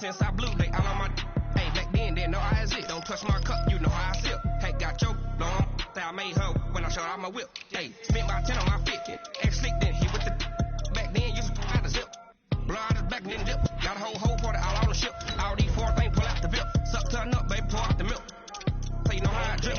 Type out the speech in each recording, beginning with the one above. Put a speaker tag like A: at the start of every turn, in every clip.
A: since I blew, they all on my. Hey, back then, didn't know I exist. Don't touch my cup, you know how I sip. Hey, got your long, that I made her when I showed out my whip. Hey, spent about 10 on my fit. Ex-slick, then hit with the. Back then, used to out the zip. Blow out his back, then dip. Got a whole party all on the ship. All these four things, pull out the bip. Suck, turn up, baby, pour out the milk. So you know how I drip.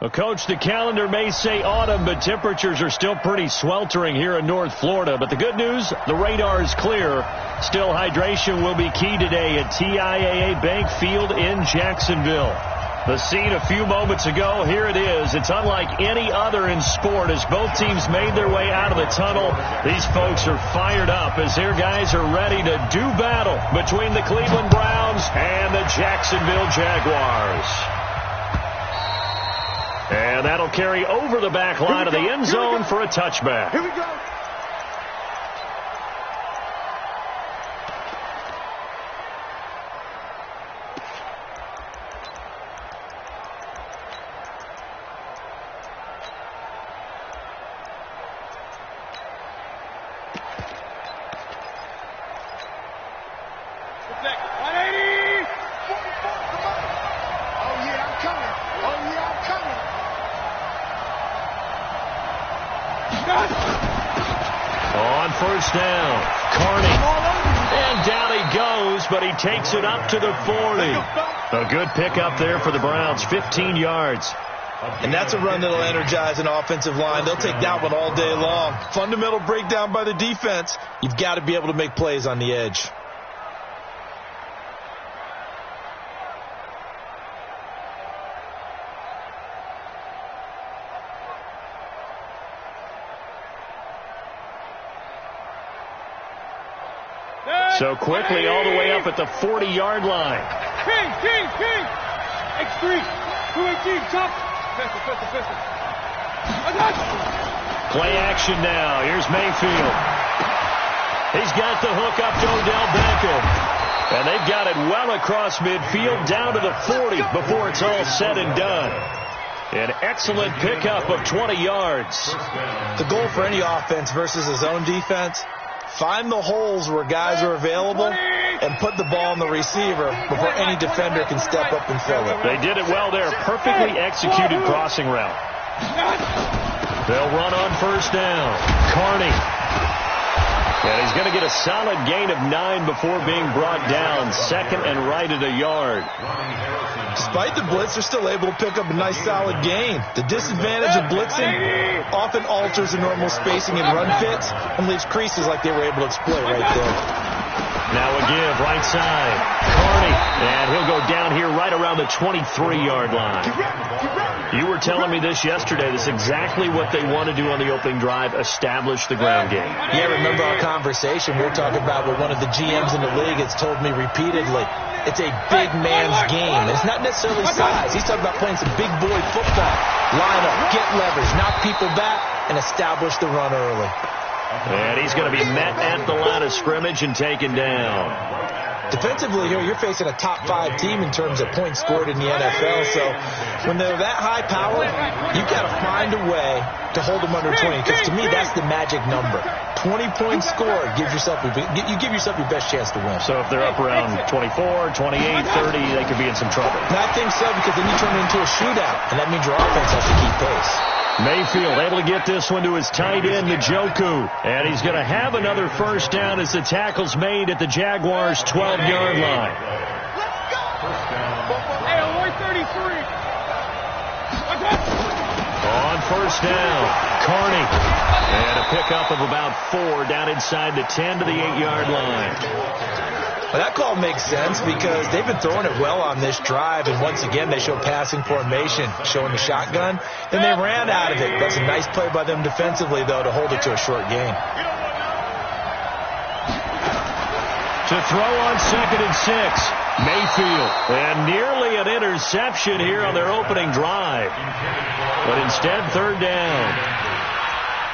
B: Well, Coach, the calendar may say autumn, but temperatures are still pretty sweltering here in North Florida. But the good news, the radar is clear. Still, hydration will be key today at TIAA Bank Field in Jacksonville. The scene a few moments ago, here it is. It's unlike any other in sport as both teams made their way out of the tunnel. These folks are fired up as their guys are ready to do battle between the Cleveland Browns and the Jacksonville Jaguars. And that'll carry over the back line of the end zone for a touchback.
C: Here we go.
B: On first down, Carney. And down he goes, but he takes it up to the 40. A good pickup there for the Browns, 15 yards.
D: And that's a run that'll energize an offensive line. They'll take that one all day long. Fundamental breakdown by the defense. You've got to be able to make plays on the edge.
B: So quickly all the way up at the 40-yard line.
C: King. X3. 218. Chop. Pistol.
B: Play action now. Here's Mayfield. He's got the hook up to Odell Beckham. And they've got it well across midfield down to the 40 before it's all said and done. An excellent pickup of 20 yards.
D: The goal for any offense versus a zone defense, find the holes where guys are available and put the ball on the receiver before any defender can step up and fill it.
B: They did it well there. Perfectly executed crossing route. They'll run on first down. Carney. And he's going to get a solid gain of 9 before being brought down. Second and right at a yard.
D: Despite the blitz, they're still able to pick up a nice solid gain. The disadvantage of blitzing often alters the normal spacing and run fits and leaves creases like they were able to exploit right there.
B: Now a give, right side. Carney. And he'll go down here right around the 23-yard line. You were telling me this yesterday. This is exactly what they want to do on the opening drive, establish the ground game.
D: Yeah, remember our conversation? We were talking about what one of the GMs in the league has told me repeatedly. It's a big man's game. It's not necessarily size. He's talking about playing some big boy football. Line up, get leverage, knock people back, and establish the run early.
B: And he's going to be met at the line of scrimmage and taken down.
D: Defensively here, you're facing a top 5 team in terms of points scored in the NFL. So when they're that high powered, you've got to find a way to hold them under 20. Because to me, that's the magic number. 20 points scored, you give yourself your best chance to win.
B: So if they're up around 24, 28, 30, they could be in some trouble.
D: And I think so, because then you turn it into a shootout, and that means your offense has to keep pace.
B: Mayfield able to get this one to his tight end, Njoku. And he's going to have another first down as the tackle's made at the Jaguars' 12-yard line.
C: Let's go! Hey, 133.
B: On first down, Carney. And a pickup of about 4 down inside the 10 to the 8-yard line.
D: Well, that call makes sense because they've been throwing it well on this drive, and once again they show passing formation, showing the shotgun. Then they ran out of it. That's a nice play by them defensively, though, to hold it to a short gain.
B: To throw on 2nd and 6, Mayfield. And nearly an interception here on their opening drive. But instead, 3rd down.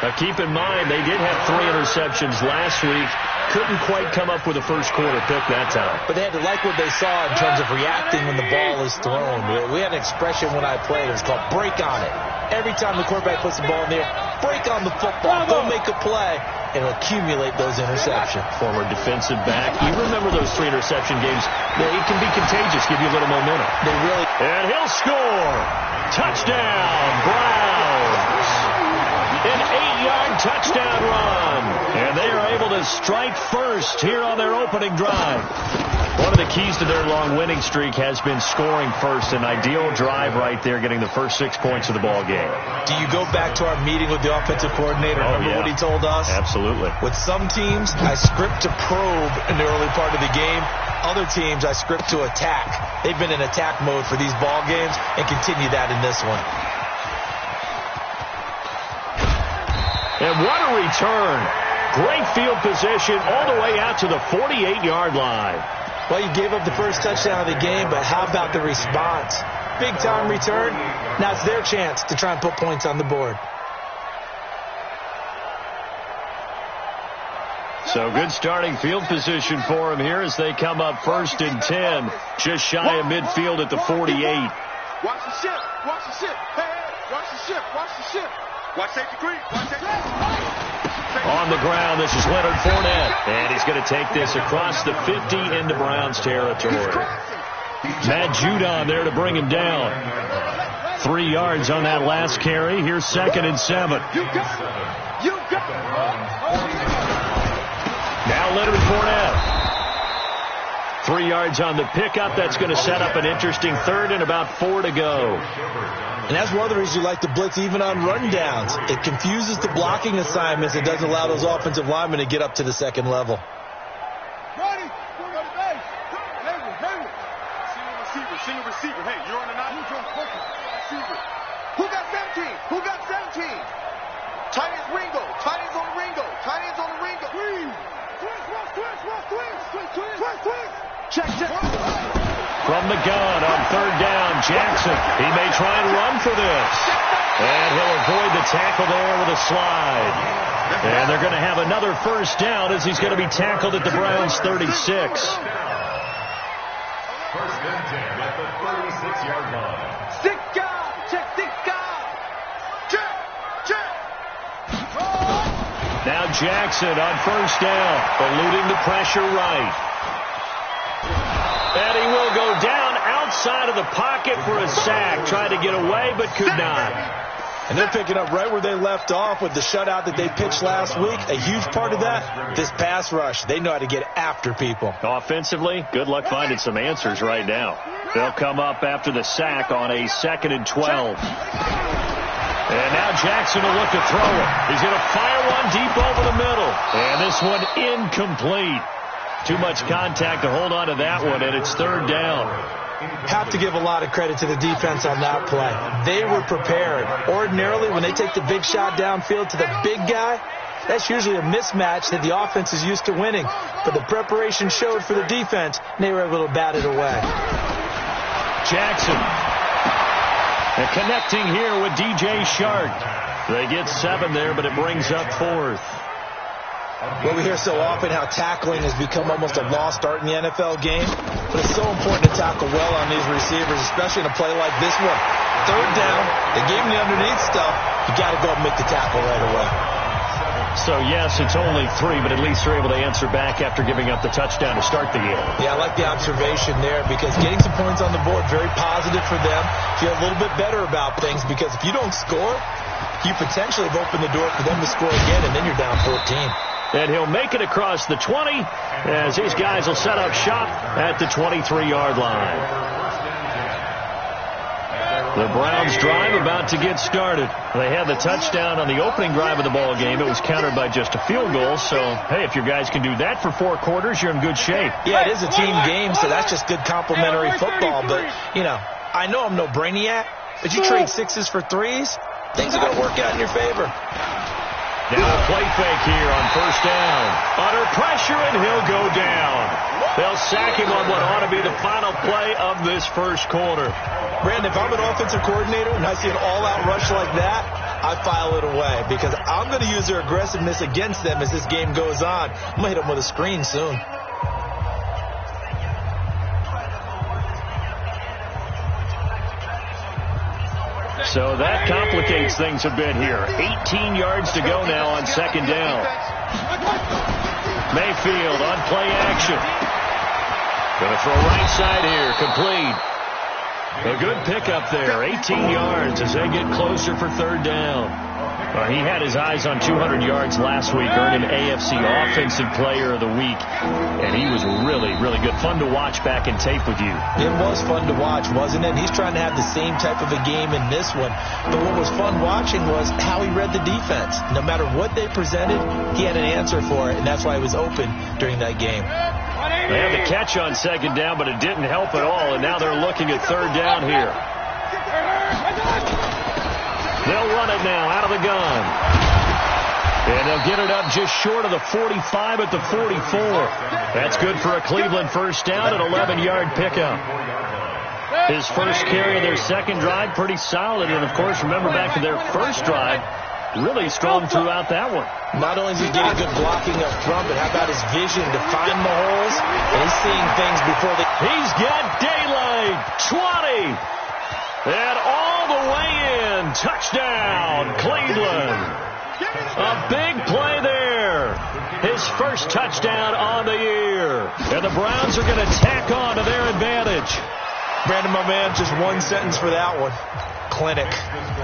B: Now keep in mind, they did have 3 interceptions last week. Couldn't quite come up with a first quarter pick that time.
D: But they had to like what they saw in terms of reacting when the ball is thrown. We had an expression when I played. It was called break on it. Every time the quarterback puts the ball in the air, break on the football. Go make a play. And accumulate those interceptions.
B: Former defensive back. You remember those 3 interception games. It can be contagious, give you a little momentum.
D: They really.
B: And he'll score. Touchdown, Browns. An 8-yard touchdown run. And they are able to strike first here on their opening drive. One of the keys to their long winning streak has been scoring first. An ideal drive right there, getting the first 6 points of the ball game.
D: Do you go back to our meeting with the offensive coordinator? Remember what he told us?
B: Absolutely.
D: With some teams, I script to probe in the early part of the game. Other teams, I script to attack. They've been in attack mode for these ball games and continue that in this one.
B: And what a return. Great field position all the way out to the 48-yard line.
D: Well, you gave up the first touchdown of the game, but how about the response? Big-time return. Now it's their chance to try and put points on the board.
B: So good starting field position for them here as they come up 1st and 10. Just shy of midfield at the 48.
C: Watch the ship. Watch the ship. Hey, watch the ship. Watch the ship. Watch safety green. Watch safety green.
B: On the ground, this is Leonard Fournette. And he's going to take this across the 50 into Browns territory. Matt Judon there to bring him down. 3 yards on that last carry. Here's 2nd and 7. Now Leonard Fournette. 3 yards on the pickup. That's going to set up an interesting 3rd and about 4 to go.
D: And that's one of the reasons you like to blitz even on rundowns. It confuses the blocking assignments. It doesn't allow those offensive linemen to get up to the second level.
C: Ready? Single receiver. Hey, you're on the 9. Receiver. Who got 17? Who got 17? Tight end's Ringo. Tight end's on the Ringo. Tight end's on the Ringo. Twist. Check.
B: From the gun on 3rd down, Jackson. He may try and run for this. And he'll avoid the tackle there with a slide. And they're going to have another 1st down as he's going to be tackled at the Browns' 36.
E: 1st and 10 at the 36-yard line.
B: Now Jackson on 1st down, eluding the pressure right. And he will go down outside of the pocket for a sack. Tried to get away, but could not.
D: And they're picking up right where they left off with the shutout that they pitched last week. A huge part of that, this pass rush. They know how to get after people.
B: Offensively, good luck finding some answers right now. They'll come up after the sack on a 2nd and 12. And now Jackson will look to throw it. He's going to fire one deep over the middle. And this one incomplete. Too much contact to hold on to that one, and it's 3rd down.
D: Have to give a lot of credit to the defense on that play. They were prepared. Ordinarily, when they take the big shot downfield to the big guy, that's usually a mismatch that the offense is used to winning. But the preparation showed for the defense, and they were able to bat it away.
B: Jackson. And connecting here with DJ Shark. They get 7 there, but it brings up 4th.
D: Well, we hear so often how tackling has become almost a lost art in the NFL game. But it's so important to tackle well on these receivers, especially in a play like this one. 3rd down, they gave him the underneath stuff. You got to go and make the tackle right away.
B: So, yes, it's only 3, but at least they're able to answer back after giving up the touchdown to start the game.
D: Yeah, I like the observation there because getting some points on the board, very positive for them. Feel a little bit better about things because if you don't score, you potentially have opened the door for them to score again, and then you're down 14.
B: And he'll make it across the 20 as his guys will set up shop at the 23-yard line. The Browns drive about to get started. They had the touchdown on the opening drive of the ball game. It was countered by just a field goal. So, hey, if your guys can do that for 4 quarters, you're in good shape.
D: Yeah, it is a team game, so that's just good complimentary football. But, you know, I know I'm no brainiac, but you trade 6s for 3s, things are going to work out in your favor.
B: Now a play fake here on first down. Under pressure, and he'll go down. They'll sack him on what ought to be the final play of this first quarter.
D: Brandon, if I'm an offensive coordinator and I see an all-out rush like that, I file it away because I'm going to use their aggressiveness against them as this game goes on. I'm going to hit them with a screen soon.
B: So that complicates things a bit here. 18 yards to go now on second down. Mayfield on play action. Going to throw right side here. Complete. A good pickup there. 18 yards as they get closer for third down. He had his eyes on 200 yards last week, earning AFC Offensive Player of the Week. And he was really, really good. Fun to watch back in tape with you.
D: It was fun to watch, wasn't it? He's trying to have the same type of a game in this one. But what was fun watching was how he read the defense. No matter what they presented, he had an answer for it, and that's why he was open during that game.
B: They had the catch on second down, but it didn't help at all, and now they're looking at third down here. They'll run it now out of the gun. And they'll get it up just short of the 45 at the 44. That's good for a Cleveland first down, an 11-yard pickup. His first carry of their second drive, pretty solid. And, of course, remember back to their first drive, really strong throughout that one.
D: Not only is he getting good blocking up front, but how about his vision to find the holes? And he's seeing things before they...
B: He's got daylight. 20. And all the way in. Touchdown, Cleveland. A big play there. His first touchdown on the year. And the Browns are going to tack on to their advantage.
D: Brandon, my man, just one sentence for that one. Clinic.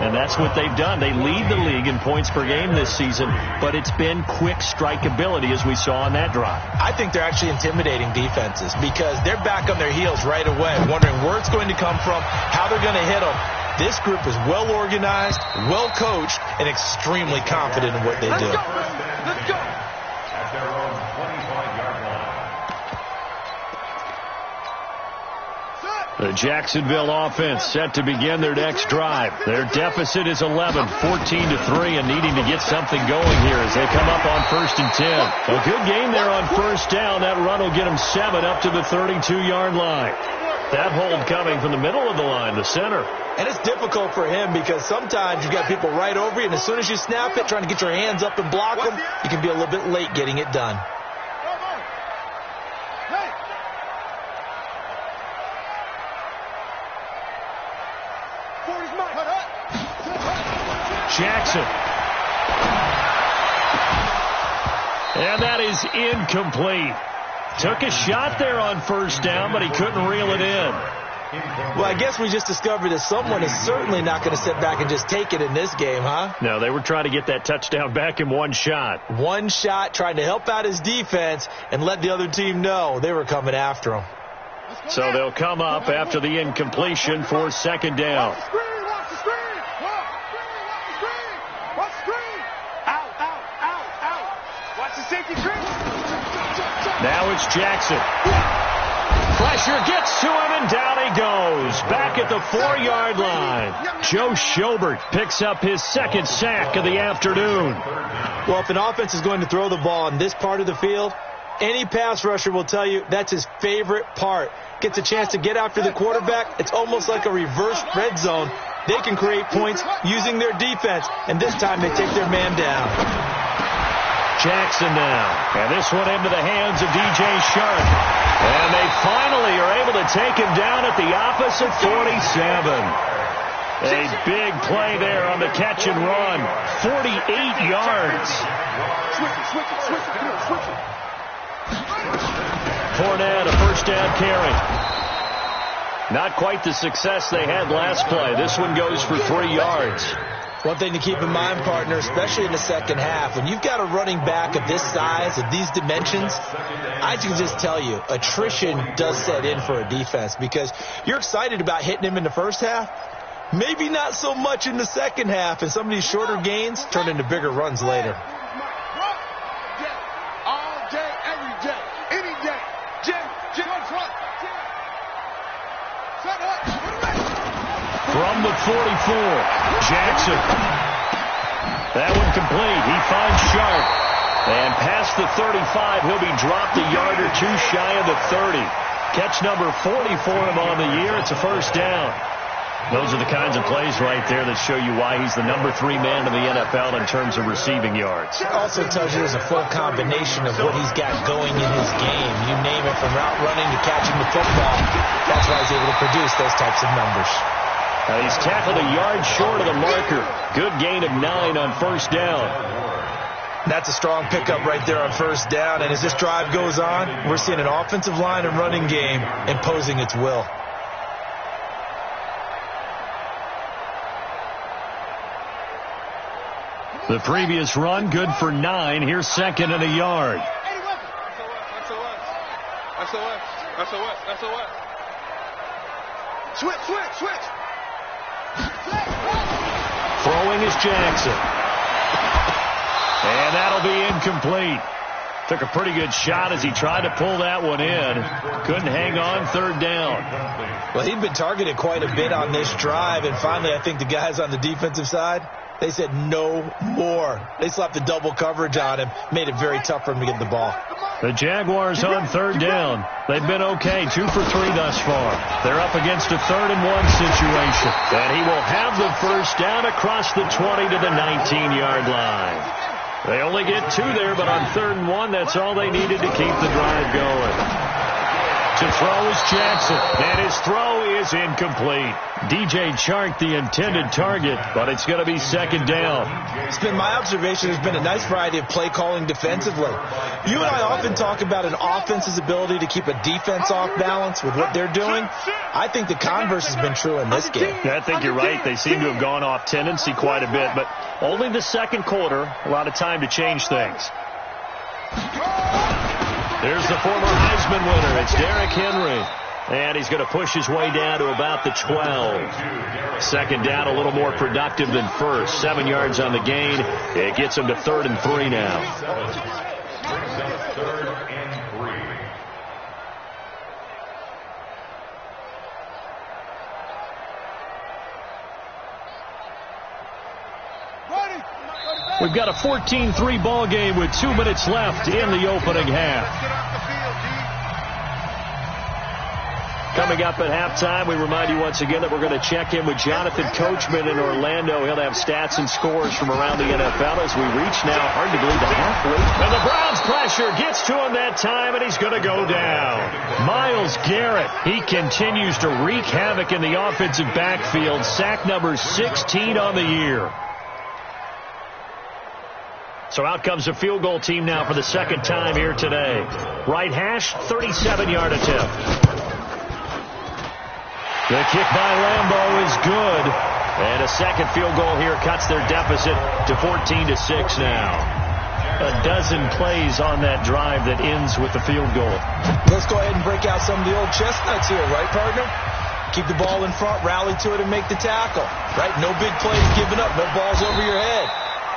B: And that's what they've done. They lead the league in points per game this season, but it's been quick strikeability as we saw on that drive.
D: I think they're actually intimidating defenses because they're back on their heels right away, wondering where it's going to come from, how they're going to hit them. This group is well organized, well coached, and extremely confident in what they do.
C: Let's go.
E: At their own 25-yard line.
B: The Jacksonville offense set to begin their next drive. Their deficit is 11, 14-3, and needing to get something going here as they come up on 1st and 10. A good game there on first down. That run will get them 7 up to the 32-yard line. That hold coming from the middle of the line, the center.
D: And it's difficult for him because sometimes you've got people right over you, and as soon as you snap it, trying to get your hands up and block them, you can be a little bit late getting it done.
B: Jackson. And that is incomplete. Took a shot there on first down, but he couldn't reel it in.
D: Well, I guess we just discovered that someone is certainly not going to sit back and just take it in this game, huh?
B: No, they were trying to get that touchdown back in one shot.
D: One shot, trying to help out his defense and let the other team know they were coming after him.
B: So they'll come up after the incompletion for second down. Now it's Jackson. Pressure gets to him, and down he goes. Back at the 4-yard line. Joe Schobert picks up his second sack of the afternoon.
D: Well, if an offense is going to throw the ball in this part of the field, any pass rusher will tell you that's his favorite part. Gets a chance to get after the quarterback. It's almost like a reverse red zone. They can create points using their defense, and this time they take their man down.
B: Jackson now. And this one into the hands of DJ Sharp. And they finally are able to take him down at the opposite 47. A big play there on the catch and run. 48 yards. Fournette, a first down carry. Not quite the success they had last play. This one goes for 3 yards.
D: One thing to keep in mind, partner, especially in the second half, when you've got a running back of this size, of these dimensions, I can just tell you, attrition does set in for a defense because you're excited about hitting him in the first half, Maybe not so much in the second half, and some of these shorter gains turn into bigger runs later.
C: All day, every day, any day. Jim, front.
B: From the 44, Jackson. That one complete. He finds Sharp. And past the 35, he'll be dropped a yard or two shy of the 30. Catch number 40 for him on the year. It's a first down. Those are the kinds of plays right there that show you why he's the number 3 man in the NFL in terms of receiving yards.
D: It also tells you there's a full combination of what he's got going in his game. You name it, from route running to catching the football. That's why he's able to produce those types of numbers.
B: He's tackled a yard short of the marker. Good gain of 9 on first down.
D: That's a strong pickup right there on first down. And as this drive goes on, we're seeing an offensive line and running game imposing its will.
B: The previous run, good for 9. Here's second and a yard.
C: SOS. Switch.
B: Throwing is Jackson. And that'll be incomplete. Took a pretty good shot as he tried to pull that one in. Couldn't hang on, third down.
D: Well, he'd been targeted quite a bit on this drive, and finally I think the guys on the defensive side, they said no more. They slapped the double coverage on him, made it very tough for him to get the ball.
B: The Jaguars on third down. They've been okay, 2 for 3 thus far. They're up against a 3rd and 1 situation. And he will have the first down across the 20 to the 19-yard line. They only get 2 there, but on 3rd and 1, that's all they needed to keep the drive going. To throw is Jackson, and his throw is incomplete. DJ Chark, the intended target, but it's going to be second down.
D: It's been my observation there's been a nice variety of play calling defensively. You and I often talk about an offense's ability to keep a defense off balance with what they're doing. I think the converse has been true in this game.
B: Yeah, I think you're right. They seem to have gone off tendency quite a bit, but only the second quarter, a lot of time to change things. There's the former Heisman winner. It's Derrick Henry. And he's going to push his way down to about the 12. Second down, a little more productive than first. 7 yards on the gain. It gets him to 3rd and 3 now. We've got a 14-3 ball game with 2 minutes left in the opening half. Coming up at halftime, we remind you once again that we're going to check in with Jonathan Coachman in Orlando. He'll have stats and scores from around the NFL as we reach now, hard to believe, the halfway. And the Browns pressure gets to him that time, and he's going to go down. Myles Garrett, he continues to wreak havoc in the offensive backfield. Sack number 16 on the year. So out comes a field goal team now for the second time here today. Right hash, 37-yard attempt. The kick by Lambeau is good. And a second field goal here cuts their deficit to 14-6 now. A dozen plays on that drive that ends with the field goal.
D: Let's go ahead and break out some of the old chestnuts here, right, partner? Keep the ball in front, rally to it, and make the tackle. Right? No big plays given up, no balls over your head.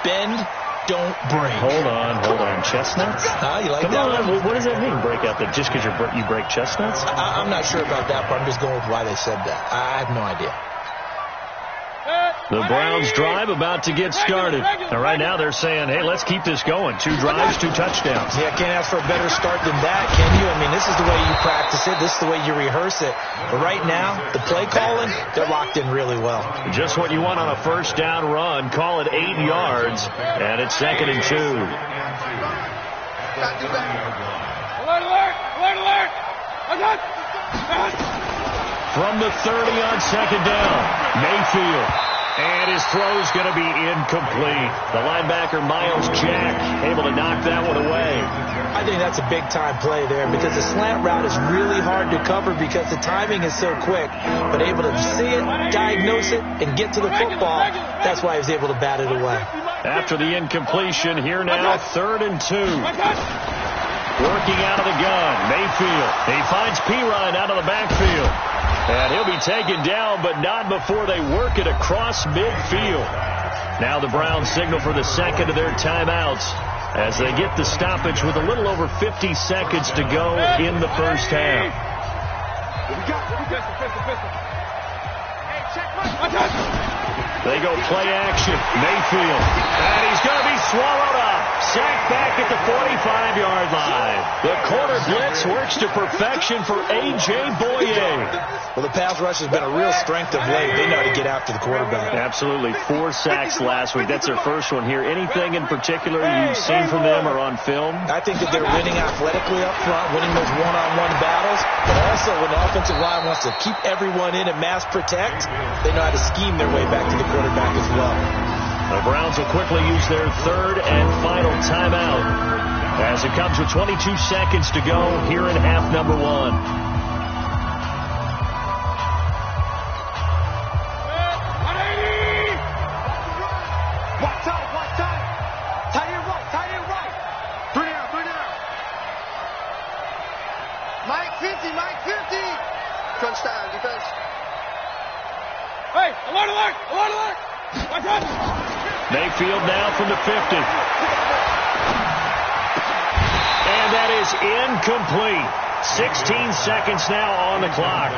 D: Bend. Don't break.
B: Hold on. Chestnuts?
D: You like
B: Come
D: that
B: on,
D: one?
B: what does that mean, break out that just because you break chestnuts?
D: I'm not sure about that, but I'm just going with why they said that. I have no idea.
B: The Browns drive about to get started. And right now they're saying, hey, let's keep this going. 2 drives, 2 touchdowns.
D: Yeah, can't ask for a better start than that, can you? I mean, this is the way you practice it. This is the way you rehearse it. But right now, the play calling, they're locked in really well.
B: Just what you want on a first down run. Call it 8 yards, and it's 2nd and 2.
C: Alert!
B: From the 30 on second down, Mayfield. And his throw's going to be incomplete. The linebacker, Myles Jack, able to knock that one away.
D: I think that's a big-time play there because the slant route is really hard to cover because the timing is so quick. But able to see it, diagnose it, and get to the football, that's why he was able to bat it away.
B: After the incompletion, here now, 3rd and 2. Working out of the gun, Mayfield. He finds Pirine out of the backfield. And he'll be taken down, but not before they work it across midfield. Now the Browns signal for the second of their timeouts as they get the stoppage with a little over 50 seconds to go in the first half. They go play action. Mayfield. And he's going to be swallowed up. Sacked back at the 45-yard line. The corner blitz works to perfection for A.J. Boye.
D: Well, the pass rush has been a real strength of late. They know how to get after the quarterback.
B: Absolutely. 4 sacks last week. That's their first one here. Anything in particular you've seen from them or on film?
D: I think that they're winning athletically up front, winning those one-on-one battles, but also when the offensive line wants to keep everyone in and mass protect, they know how to scheme their way back to the quarterback as well.
B: The Browns will quickly use their third and final timeout as it comes with 22 seconds to go here in half number 1.
C: Touchdown, defense.
F: Hey, alert, alert, alert, alert. Watch out.
B: Mayfield now from the 50. And that is incomplete. 16 seconds now on the clock.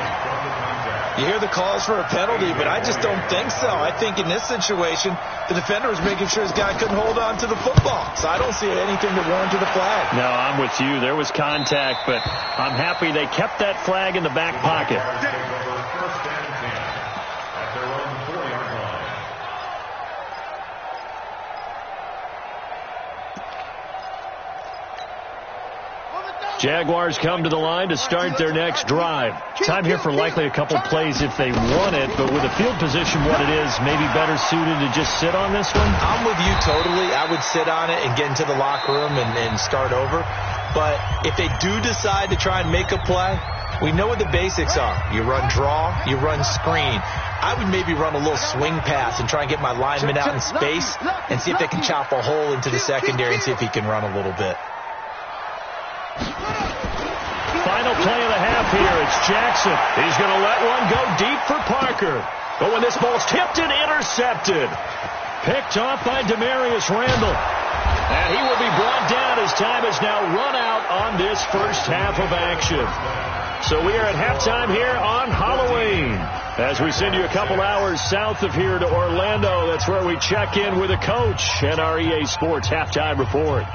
D: You hear the calls for a penalty, but I just don't think so. I think in this situation, the defender was making sure his guy couldn't hold on to the football. So I don't see anything that warranted a flag.
B: No, I'm with you. There was contact, but I'm happy they kept that flag in the back pocket. Jaguars come to the line to start their next drive. Time here for likely a couple plays if they want it, but with the field position what it is, maybe better suited to just sit on this one?
D: I'm with you totally. I would sit on it and get into the locker room and start over. But if they do decide to try and make a play, we know what the basics are. You run draw, you run screen. I would maybe run a little swing pass and try and get my lineman out in space and see if they can chop a hole into the secondary and see if he can run a little bit.
B: Final play of the half here. It's Jackson. He's going to let one go deep for Parker. But when this ball's tipped and intercepted. Picked off by Demarius Randall. And he will be brought down as time has now run out on this first half of action. So we are at halftime here on Halloween. As we send you a couple hours south of here to Orlando, that's where we check in with a coach and our EA Sports halftime report.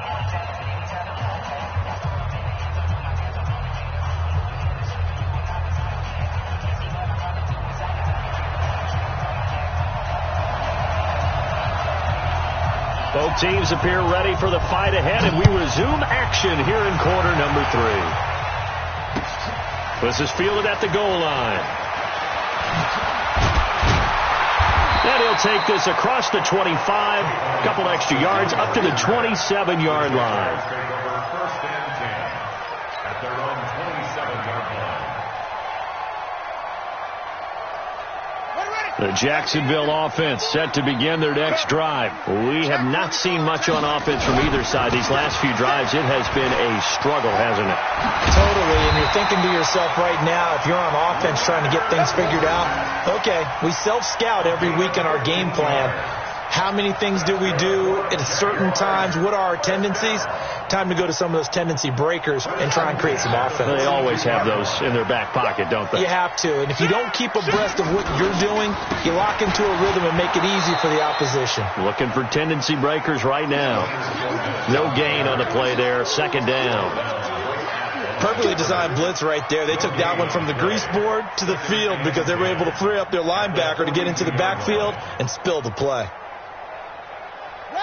B: Both teams appear ready for the fight ahead, and we resume action here in quarter number 3. This is fielded at the goal line. And he'll take this across the 25, a couple extra yards, up to the 27-yard line.
E: First and 10 at their own 27-yard line.
B: The Jacksonville offense set to begin their next drive. We have not seen much on offense from either side. These last few drives, it has been a struggle, hasn't it?
D: Totally, and you're thinking to yourself right now, if you're on offense trying to get things figured out, okay, we self-scout every week in our game plan. How many things do we do at certain times? What are our tendencies? Time to go to some of those tendency breakers and try and create some offense.
B: They always have those in their back pocket, don't they?
D: You have to. And if you don't keep abreast of what you're doing, you lock into a rhythm and make it easy for the opposition.
B: Looking for tendency breakers right now. No gain on the play there. Second down.
D: Perfectly designed blitz right there. They took that one from the grease board to the field because they were able to free up their linebacker to get into the backfield and spill the play.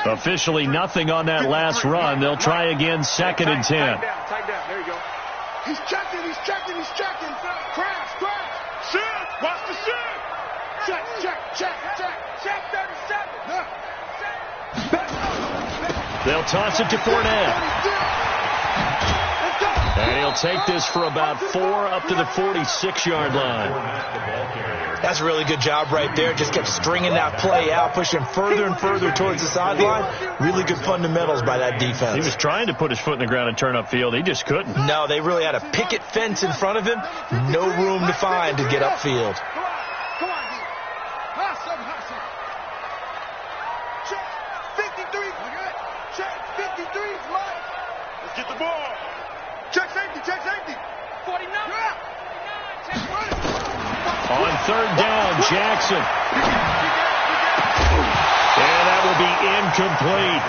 B: Officially nothing on that last run. They'll try again, second and 10.
C: Tight down. There you go. He's checking. Crash. Shift. Watch the shift. Check 37.
B: They'll toss it to Fournette. And he'll take this for about 4 up to the 46-yard line.
D: That's a really good job right there. Just kept stringing that play out, pushing further and further towards the sideline. Really good fundamentals by that defense.
B: He was trying to put his foot in the ground and turn upfield. He just couldn't.
D: No, they really had a picket fence in front of him. No room to find to get upfield.
C: Come on, D. Hustle. Check 53. Check 53 is mine. Let's get the ball. Check safety. 49.
B: On third down, Jackson. And that will be incomplete.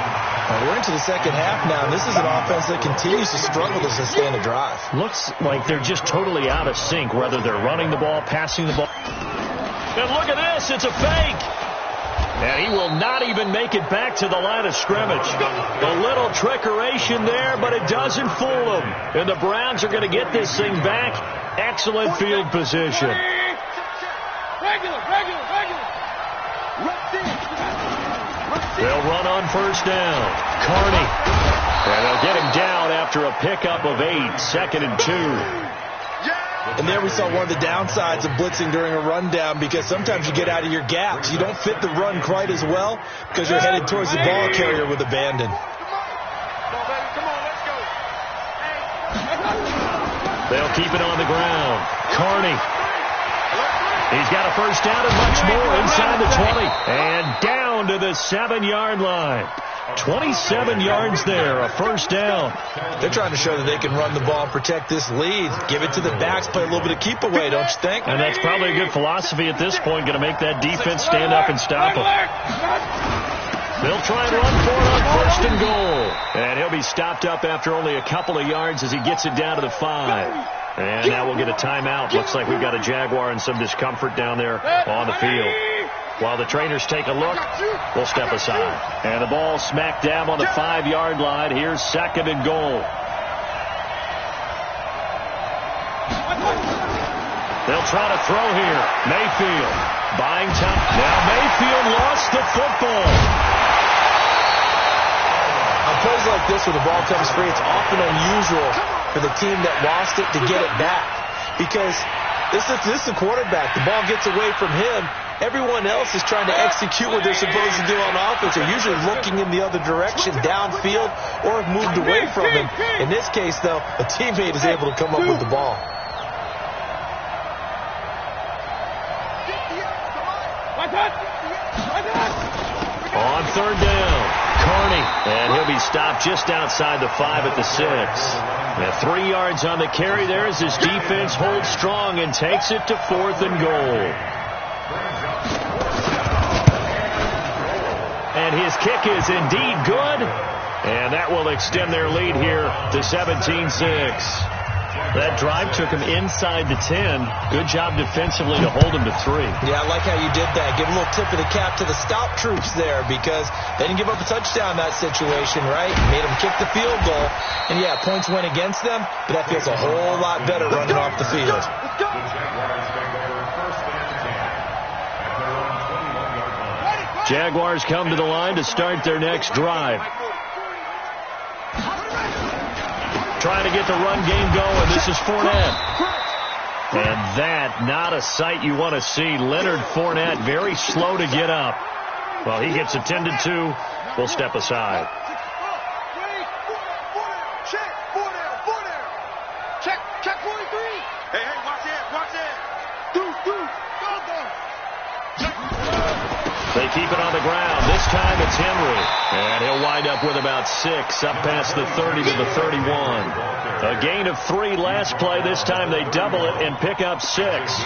D: We're into the second half now, and this is an offense that continues to struggle to sustain a drive.
B: Looks like they're just totally out of sync, whether they're running the ball, passing the ball. And look at this, it's a fake. And he will not even make it back to the line of scrimmage. A little trickeration there, but it doesn't fool him. And the Browns are going to get this thing back. Excellent field position.
F: Regular.
B: They'll run on first down. Carney. And they'll get him down after a pickup of 8, 2nd and 2.
D: And there we saw one of the downsides of blitzing during a rundown, because sometimes you get out of your gaps. You don't fit the run quite as well because you're headed towards the ball carrier with abandon.
B: They'll keep it on the ground. Carney. He's got a first down and much more inside the 20. And down to the 7-yard line. 27 yards there, a first down.
D: They're trying to show that they can run the ball and protect this lead. Give it to the backs, play a little bit of keep away, don't you think?
B: And that's probably a good philosophy at this point, going to make that defense stand up and stop them. They'll try and run for it on first and goal. And he'll be stopped up after only a couple of yards as he gets it down to the 5. And now we'll get a timeout. Looks like we've got a Jaguar in some discomfort down there on the field. While the trainers take a look, we'll step aside. And the ball smacked down on the 5-yard line. Here's 2nd and goal. They'll try to throw here. Mayfield buying time. Now Mayfield lost the football.
D: On plays like this where the ball comes free, it's often unusual for the team that lost it to get it back, because this is the quarterback. The ball gets away from him. Everyone else is trying to execute what they're supposed to do on offense. They're usually looking in the other direction, downfield, or have moved away from him. In this case, though, a teammate is able to come up with the ball.
B: On third down, Carney, and he'll be stopped just outside the 5 at the 6. Now 3 yards on the carry there as his defense holds strong and takes it to 4th and goal. And his kick is indeed good, and that will extend their lead here to 17-6. That drive took him inside the 10. Good job defensively to hold him to 3.
D: Yeah, I like how you did that. Give a little tip of the cap to the stop troops there, because they didn't give up a touchdown in that situation, right? Made them kick the field goal. And, yeah, points went against them, but that feels a whole lot better running off the field.
B: Jaguars come to the line to start their next drive. Trying to get the run game going. This is Fournette. And that, not a sight you want to see. Leonard Fournette, very slow to get up. Well, he gets attended to. We'll step aside.
C: Check 43. Hey, watch it.
B: They keep it on the ground. This time it's Henry. And he'll wind up with about 6, up past the 30 to the 31. A gain of 3 last play. This time they double it and pick up 6.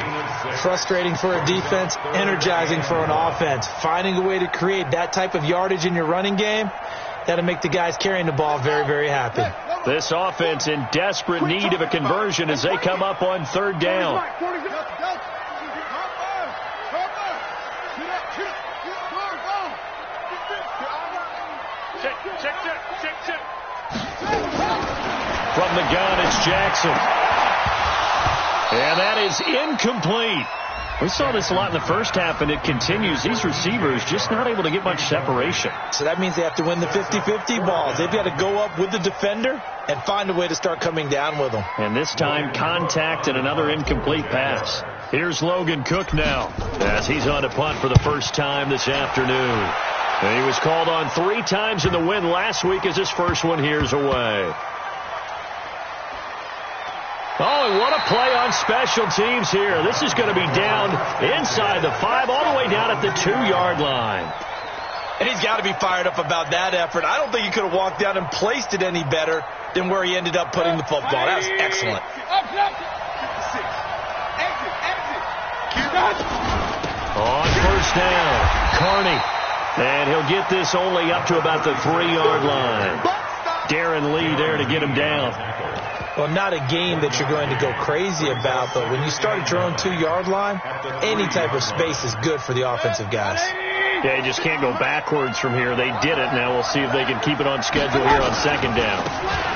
D: Frustrating for a defense, energizing for an offense. Finding a way to create that type of yardage in your running game, that'll make the guys carrying the ball very, very happy.
B: This offense in desperate need of a conversion as they come up on third down.
F: Check.
B: From the gun, it's Jackson. And that is incomplete. We saw this a lot in the first half, and it continues. These receivers just not able to get much separation.
D: So that means they have to win the 50-50 balls. They've got to go up with the defender and find a way to start coming down with them.
B: And this time, contact and another incomplete pass. Here's Logan Cook now as he's on a punt for the first time this afternoon. And he was called on 3 times in the win last week as his first one here's away. Oh, and what a play on special teams here. This is going to be down inside the 5, all the way down at the 2-yard line.
D: And he's got to be fired up about that effort. I don't think he could have walked down and placed it any better than where he ended up putting the football. That was excellent.
B: On first down, Carney. And he'll get this only up to about the 3-yard line. Darren Lee there to get him down.
D: Well, not a game that you're going to go crazy about, but when you start at your own 2-yard line, any type of space is good for the offensive guys.
B: Yeah, you just can't go backwards from here. They did it. Now we'll see if they can keep it on schedule here on second down.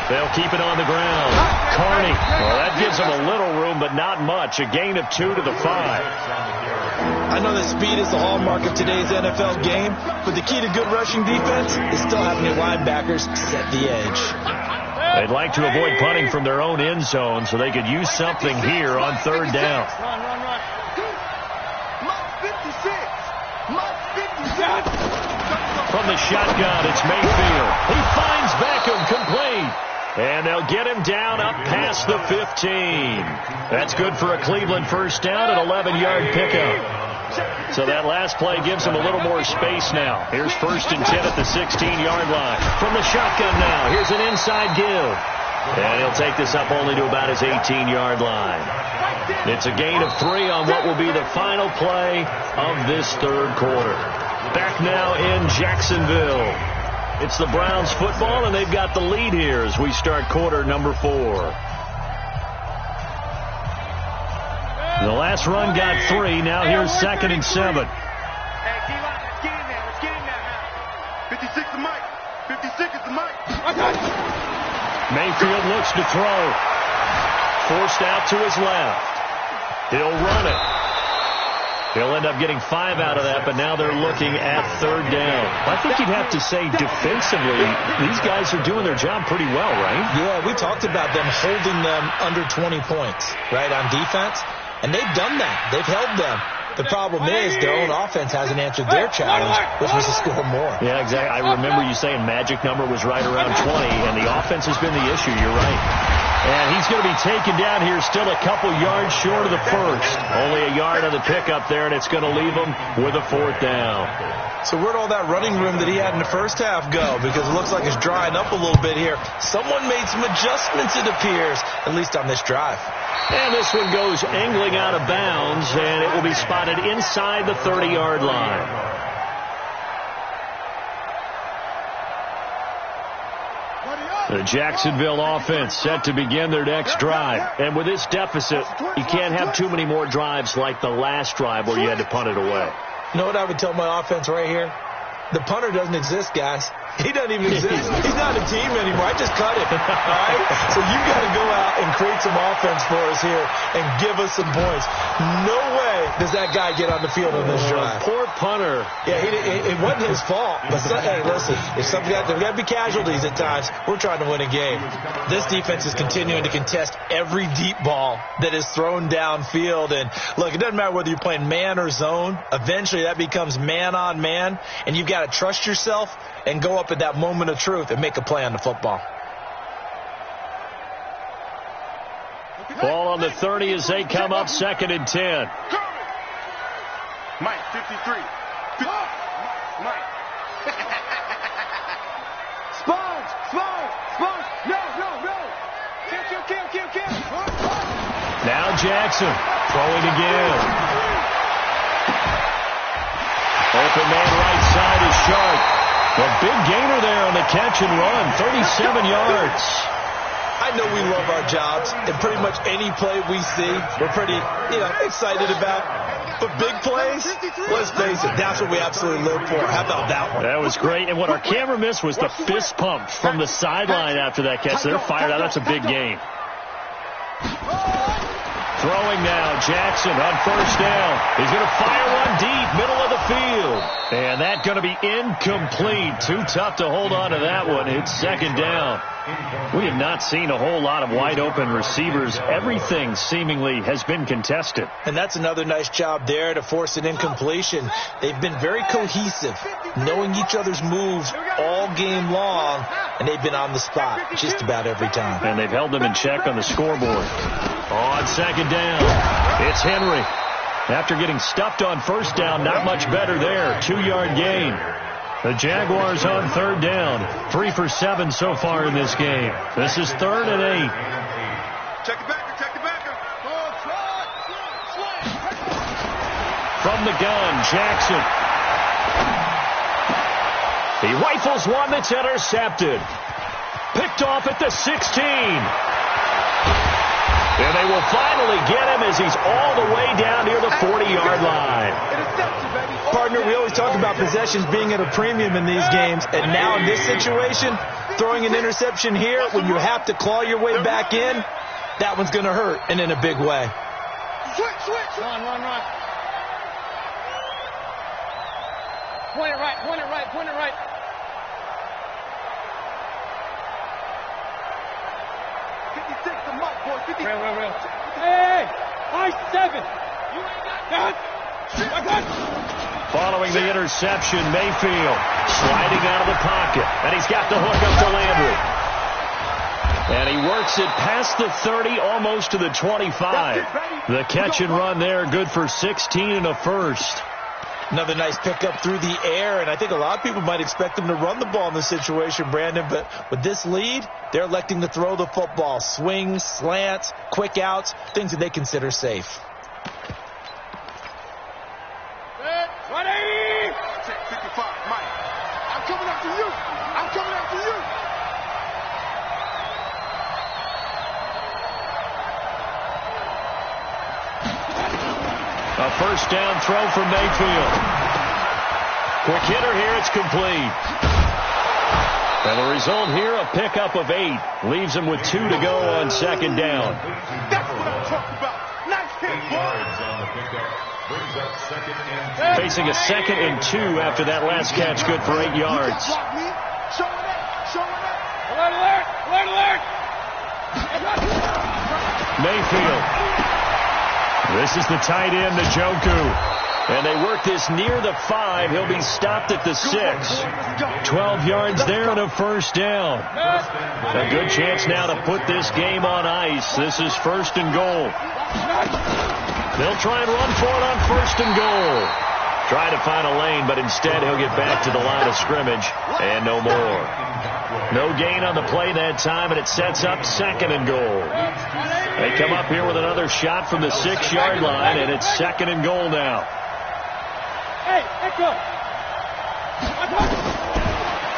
B: They'll keep it on the ground. Carney. Well, that gives them a little room, but not much. A gain of 2 to the 5.
D: I know that speed is the hallmark of today's NFL game, but the key to good rushing defense is still having your linebackers set the edge.
B: They'd like to avoid punting from their own end zone so they could use something here on third down.
C: Run. Mark 56.
B: From the shotgun, it's Mayfield. He finds Beckham complete. And they'll get him down up past the 15. That's good for a Cleveland first down, an 11-yard pickup. So that last play gives him a little more space now. Here's first and 10 at the 16-yard line. From the shotgun now, here's an inside give. And he'll take this up only to about his 18-yard line. It's a gain of 3 on what will be the final play of this third quarter. Back now in Jacksonville. It's the Browns football, and they've got the lead here as we start quarter number 4. The last run got 3. Now here's second and 7.
C: Hey, let's get in there. Let's get in there now. 56 the mic. 56 is the mic.
B: Mayfield looks to throw. Forced out to his left. He'll run it. He'll end up getting 5 out of that, but now they're looking at third down. I think you'd have to say defensively, these guys are doing their job pretty well, right?
D: Yeah, we talked about them holding them under 20 points, right, on defense. And they've done that. They've held them. The problem is their own offense hasn't answered their challenge, which was to score more.
B: Yeah, exactly. I remember you saying magic number was right around 20, and the offense has been the issue. You're right. And he's going to be taken down here still a couple yards short of the first. Only a yard on the pickup there, and it's going to leave him with a 4th down.
D: So where'd all that running room that he had in the first half go? Because it looks like it's drying up a little bit here. Someone made some adjustments, it appears, at least on this drive.
B: And this one goes angling out of bounds, and it will be spotted inside the 30-yard line. The Jacksonville offense set to begin their next drive. And with this deficit, you can't have too many more drives like the last drive where you had to punt it away.
D: You know what I would tell my offense right here? The punter doesn't exist, guys. He doesn't even exist. He's not a team anymore. I just cut him. All right? So you've got to go out and create some offense for us here and give us some points. No way does that guy get on the field on this drive.
B: Poor punter.
D: Yeah, it wasn't his fault. But hey, listen, there's got to be casualties at times. We're trying to win a game. This defense is continuing to contest every deep ball that is thrown downfield. And look, it doesn't matter whether you're playing man or zone. Eventually that becomes man on man, and you've got to trust yourself and go up at that moment of truth and make a play on the football.
B: Ball on the 30 as they come up second and 10.
C: Mike, 53. Mike. Sponge. No. Kill.
B: Now Jackson throwing again. Open man right side is Sharp. A big gainer there on the catch and run, 37 yards.
D: I know we love our jobs, and pretty much any play we see, we're pretty, excited about. But big plays, let's face it, that's what we absolutely live for. How about that one?
B: That was great. And what our camera missed was the fist pump from the sideline after that catch. They're fired out. That's a big game. Throwing now, Jackson on first down. He's going to fire one deep, middle of the field. And that's going to be incomplete. Too tough to hold on to that one. It's second down. We have not seen a whole lot of wide-open receivers. Everything seemingly has been contested.
D: And that's another nice job there to force an incompletion. They've been very cohesive, knowing each other's moves all game long, and they've been on the spot just about every time.
B: And they've held them in check on the scoreboard. On second down, it's Henry. After getting stuffed on first down, not much better there. 2-yard gain. The Jaguars on third down. 3 for 7 so far in this game. This is 3rd and 8.
C: Check it back. Check it back.
B: From the gun, Jackson. He rifles one that's intercepted. Picked off at the 16. And they will finally get him as he's all the way down near the 40-yard line.
D: Partner, we always talk about possessions being at a premium in these games, and now in this situation, throwing an interception here when you have to claw your way back in, that one's going to hurt, and in a big way.
F: Switch. Run. Point it right. Real. Hey! I-7! You ain't got
B: Following the interception, Mayfield sliding out of the pocket. And he's got the hook up to Landry. And he works it past the 30, almost to the 25. The catch and run there, good for 16 and a first.
D: Another nice pickup through the air, and I think a lot of people might expect them to run the ball in this situation, Brandon, but with this lead, they're electing to throw the football. Swings, slants, quick outs, things that they consider safe.
F: 180!
C: Check 55, Mike. I'm coming after you.
B: A first down throw from Mayfield. Quick hitter here, it's complete. And the result here, a pickup of 8. Leaves him with 2 to go on second down.
C: That's what I'm talking about. Nice hit,
E: yards on the pickup. Brings up 2nd and 2.
B: Facing a 2nd and 2 after that last catch, good for 8 yards.
C: Show it.
F: Alert!
B: Mayfield. This is the tight end, Njoku. And they work this near the 5. He'll be stopped at the 6. 12 yards there and a first down. A good chance now to put this game on ice. This is 1st and goal. They'll try and run for it on 1st and goal. Try to find a lane, but instead he'll get back to the line of scrimmage and no more. No gain on the play that time, and it sets up 2nd and goal. They come up here with another shot from the 6-yard line, and it's 2nd and goal now.
F: Hey, Echo!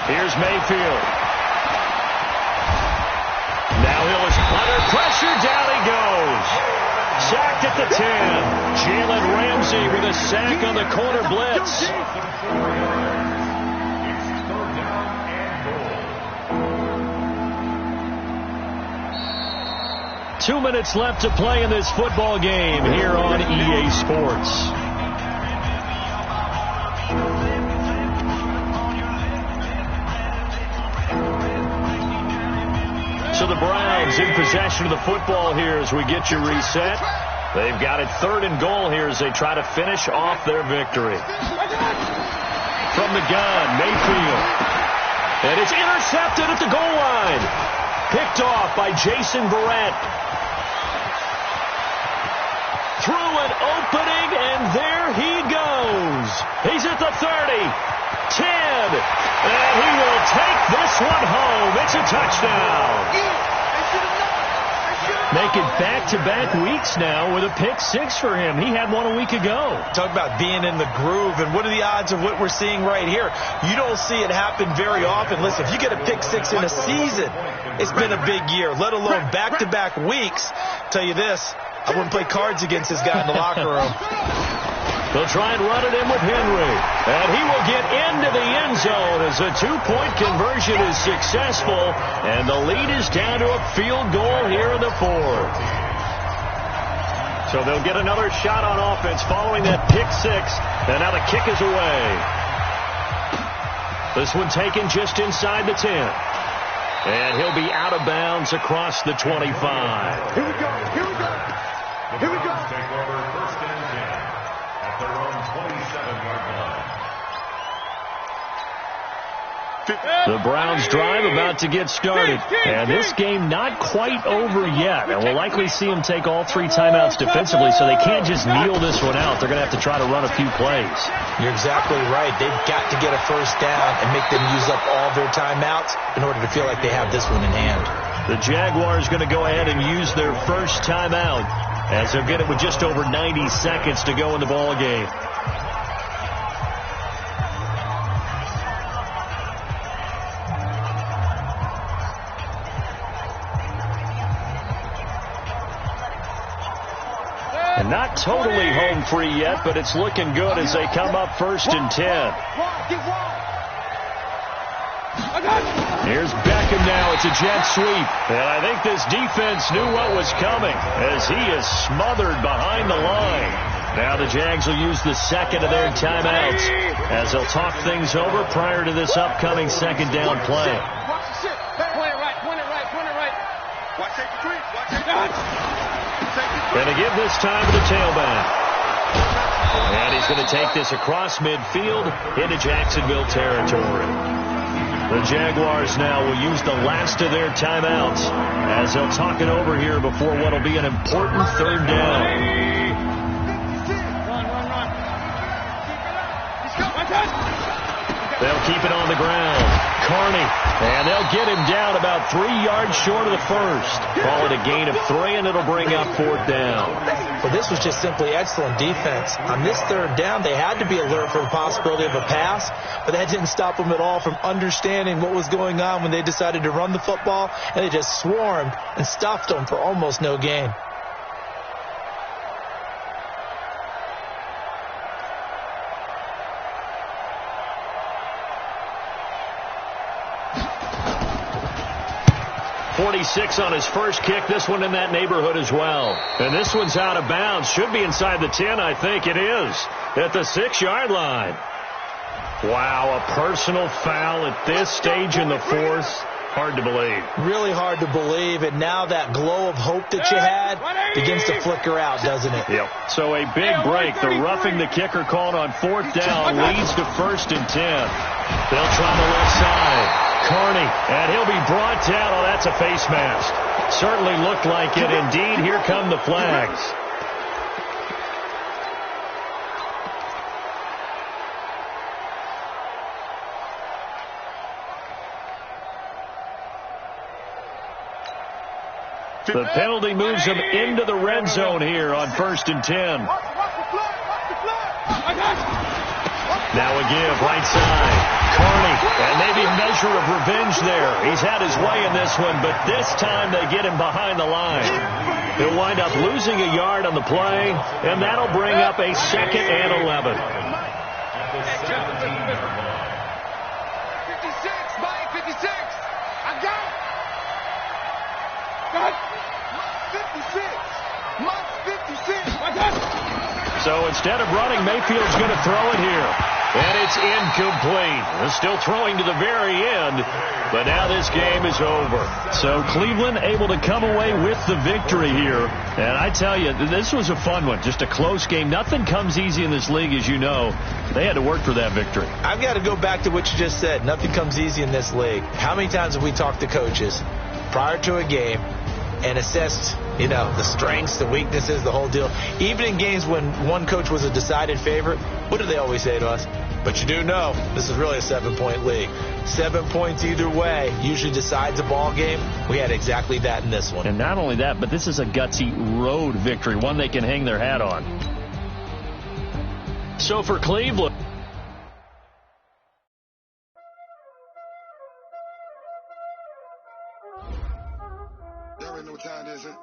B: Here's Mayfield. Now Hill is under pressure. Down he goes. Sacked at the 10. Jalen Ramsey with a sack on the corner blitz. 2 minutes left to play in this football game here on EA Sports. So the Browns in possession of the football here as we get you reset. They've got it 3rd and goal here as they try to finish off their victory. From the gun, Mayfield. And it's intercepted at the goal line. Picked off by Jason Barrett. Through an opening, and there he goes. He's at the 30. 10, and he will take this one home. It's a touchdown. Making back-to-back weeks now with a pick 6 for him. He had one a week ago.
D: Talk about being in the groove, and what are the odds of what we're seeing right here? You don't see it happen very often. Listen, if you get a pick 6 in a season, it's been a big year, let alone back-to-back weeks. Tell you this, I wouldn't play cards against this guy in the locker room.
B: They'll try and run it in with Henry. And he will get into the end zone as a 2-point conversion is successful. And the lead is down to a field goal here in the 4th. So they'll get another shot on offense following that pick six. And now the kick is away. This one taken just inside the 10. And he'll be out of bounds across the 25.
C: Here we go. Here we go. Here we go.
E: Take over first and 10 at their own 27-yard line.
B: The Browns drive about to get started. And this game not quite over yet. And we'll likely see them take all 3 timeouts defensively, so they can't just kneel this one out. They're going to have to try to run a few plays.
D: You're exactly right. They've got to get a first down and make them use up all their timeouts in order to feel like they have this one in hand.
B: The Jaguars going to go ahead and use their first timeout, as they'll get it with just over 90 seconds to go in the ball game. And not totally home free yet, but it's looking good as they come up first and 10. Here's Beckham now. It's a jet sweep. And I think this defense knew what was coming as he is smothered behind the line. Now the Jags will use the second of their timeouts as they'll talk things over prior to this upcoming second down play.
F: Point it right.
C: Watch safety creep. Watch safety creep.
B: Going to give this time to the tailback. And he's going to take this across midfield into Jacksonville territory. The Jaguars now will use the last of their timeouts as they'll talk it over here before what will be an important third down.
F: Run.
B: They'll keep it on the ground. Carney, and they'll get him down about 3 yards short of the first. Call it a gain of 3, and it'll bring up fourth down.
D: Well, this was just simply excellent defense. On this third down, they had to be alert for the possibility of a pass, but that didn't stop them at all from understanding what was going on when they decided to run the football, and they just swarmed and stuffed them for almost no gain.
B: .46 on his first kick. This one in that neighborhood as well. And this one's out of bounds. Should be inside the 10, I think. It is. At the 6-yard line. Wow, a personal foul at this stage in the fourth. Hard to believe.
D: Really hard to believe. And now that glow of hope that you had begins to flicker out, doesn't it?
B: Yep. So a big break. The roughing the kicker called on fourth down leads to first and 10. They'll try the left side. Carney, and he'll be brought down. Oh, that's a face mask. Certainly looked like it. Indeed, here come the flags. The penalty moves them into the red zone here on first and 10. Now a give, right side. Carney, and maybe a measure of revenge there. He's had his way in this one, but this time they get him behind the line. He'll wind up losing a yard on the play, and that'll bring up a second and 11.
C: 56, Mike, 56. I got it. 56. Mike, 56.
B: So instead of running, Mayfield's going to throw it here. And it's incomplete. They're still throwing to the very end, but now this game is over. So Cleveland able to come away with the victory here. And I tell you, this was a fun one. Just a close game. Nothing comes easy in this league, as you know. They had to work for that victory.
D: I've got to go back to what you just said. Nothing comes easy in this league. How many times have we talked to coaches prior to a game and assessed, the strengths, the weaknesses, the whole deal? Even in games when one coach was a decided favorite, what do they always say to us? But you do know this is really a 7-point league. 7 points either way usually decides a ball game. We had exactly that in this one.
B: And not only that, but this is a gutsy road victory, one they can hang their hat on. So for Cleveland,
C: Y'all already know what time it is, huh?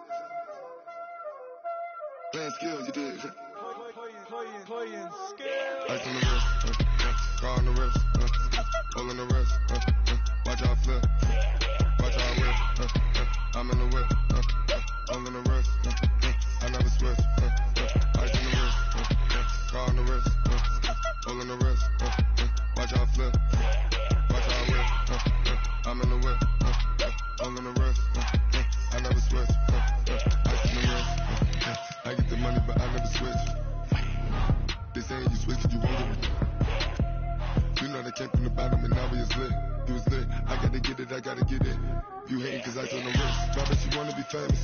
C: Playing skills, you did.
F: Playing skills.
C: Ice on the wrist, car on the wrist, hole in the wrist, watch out flip, watch out whip, I'm in the whip, hole in the wrist, I never switch,
G: was lit. I gotta get it, I gotta get it. You hating cause I told no risk. Try bet you wanna be famous,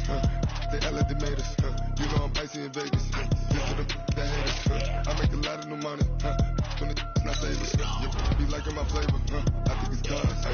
G: They act like they made us, You know I'm icy in Vegas, Just to the that haters, I make a lot of new money, When the not famous, Be liking my flavor, I think it's cause,